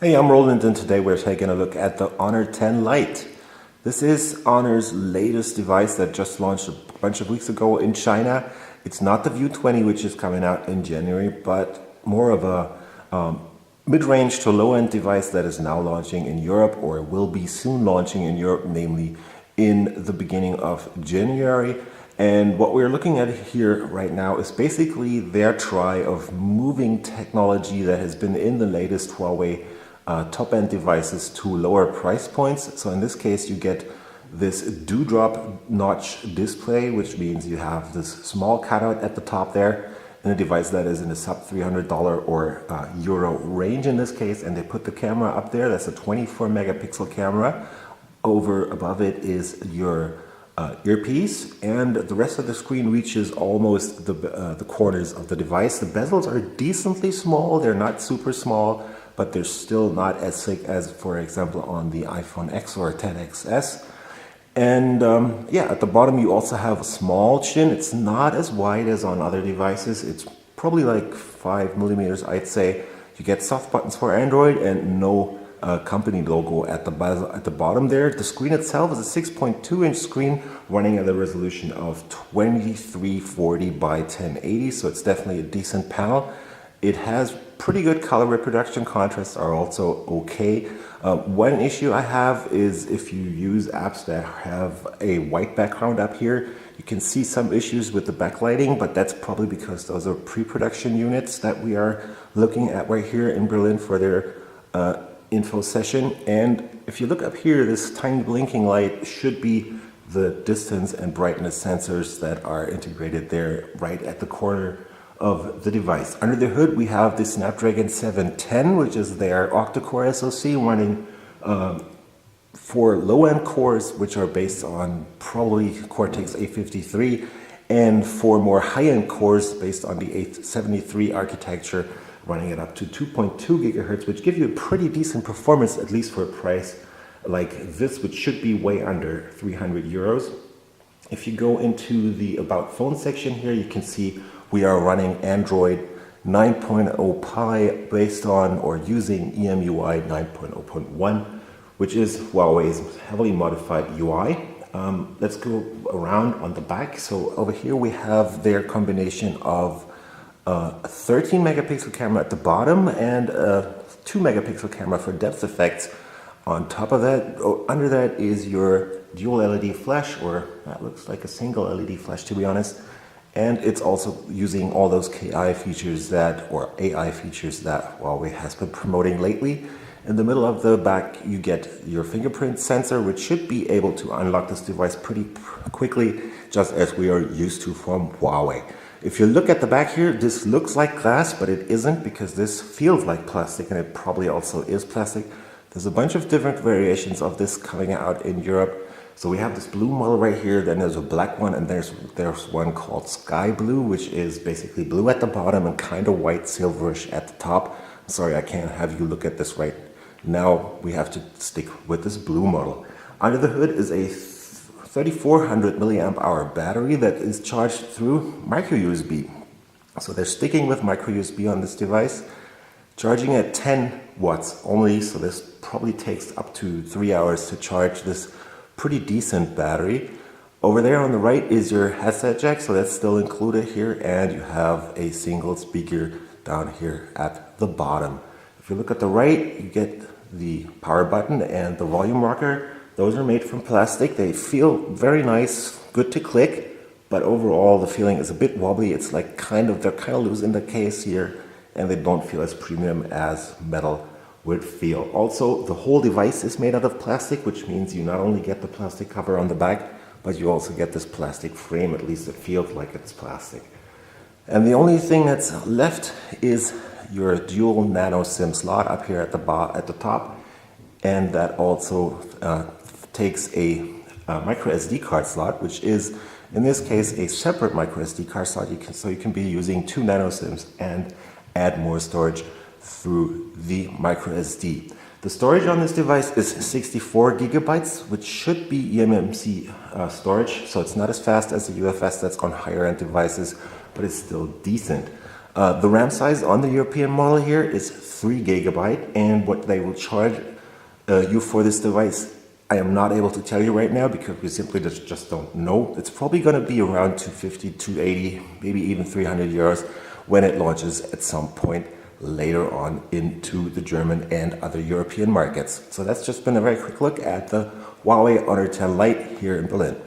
Hey, I'm Roland, and today we're taking a look at the Honor 10 Lite. This is Honor's latest device that just launched a bunch of weeks ago in China. It's not the View 20, which is coming out in January, but more of a mid-range to low-end device that is now launching in Europe, or will be soon launching in Europe, namely in the beginning of January. And what we're looking at here right now is basically their try of moving technology that has been in the latest Huawei top-end devices to lower price points. So in this case, you get this dewdrop notch display, which means you have this small cutout at the top there in a device that is in the sub $300 or euro range in this case. And they put the camera up there. That's a 24 megapixel camera. Above it is your earpiece, and the rest of the screen reaches almost the corners of the device. The bezels are decently small. They're not super small, but they're still not as thick as, for example, on the iPhone X or 10XS. And yeah, at the bottom you also have a small chin. It's not as wide as on other devices. It's probably like 5 millimeters, I'd say. You get soft buttons for Android and no company logo at the bottom there. The screen itself is a 6.2-inch screen running at a resolution of 2340 by 1080, so it's definitely a decent panel. It has pretty good color reproduction. Contrasts are also okay. One issue I have is if you use apps that have a white background up here, you can see some issues with the backlighting, but that's probably because those are pre-production units that we are looking at right here in Berlin for their info session. And if you look up here, this tiny blinking light should be the distance and brightness sensors that are integrated there right at the corner of the device. Under the hood we have the Snapdragon 710, which is their octa-core SoC running for low-end cores, which are based on probably Cortex A53, and for more high-end cores based on the A73 architecture, running it up to 2.2 gigahertz, which give you a pretty decent performance, at least for a price like this, which should be way under 300 euros. If you go into the About Phone section here, you can see we are running Android 9.0 Pie based on or using EMUI 9.0.1, which is Huawei's heavily modified UI. Let's go around on the back. So over here we have their combination of a 13 megapixel camera at the bottom and a 2 megapixel camera for depth effects. On top of that, under that is your dual LED flash, or that looks like a single LED flash to be honest. And it's also using all those KI features or AI features that Huawei has been promoting lately. In the middle of the back, you get your fingerprint sensor, which should be able to unlock this device pretty quickly, just as we are used to from Huawei. If you look at the back here, this looks like glass, but it isn't, because this feels like plastic, and it probably also is plastic. There's a bunch of different variations of this coming out in Europe. So we have this blue model right here, then there's a black one, and there's one called Sky Blue, which is basically blue at the bottom and kind of white silverish at the top. Sorry, I can't have you look at this right now. We have to stick with this blue model. Under the hood is a 3400 milliamp hour battery that is charged through micro USB. So they're sticking with micro USB on this device, charging at 10 watts only. So this probably takes up to 3 hours to charge this pretty decent battery. Over there on the right is your headset jack, so that's still included here, and you have a single speaker down here at the bottom. If you look at the right, you get the power button and the volume rocker. Those are made from plastic. They feel very nice, good to click, but overall the feeling is a bit wobbly. It's like they're kind of loose in the case here, and they don't feel as premium as metal would feel. Also, the whole device is made out of plastic, which means you not only get the plastic cover on the back, but you also get this plastic frame. At least it feels like it's plastic. And the only thing that's left is your dual nano SIM slot up here at the top, and that also takes a micro SD card slot, which is in this case a separate micro SD card slot. So you can be using 2 nano SIMs and add more storage through the micro SD. The storage on this device is 64 gigabytes, which should be eMMC storage, so it's not as fast as the UFS that's on higher end devices, but it's still decent. The RAM size on the European model here is 3 gigabyte, and what they will charge you for this device, I am not able to tell you right now because we simply just don't know. It's probably going to be around 250, 280, maybe even 300 euros when it launches at some point later on into the German and other European markets. So that's just been a very quick look at the Huawei Honor 10 Lite here in Berlin.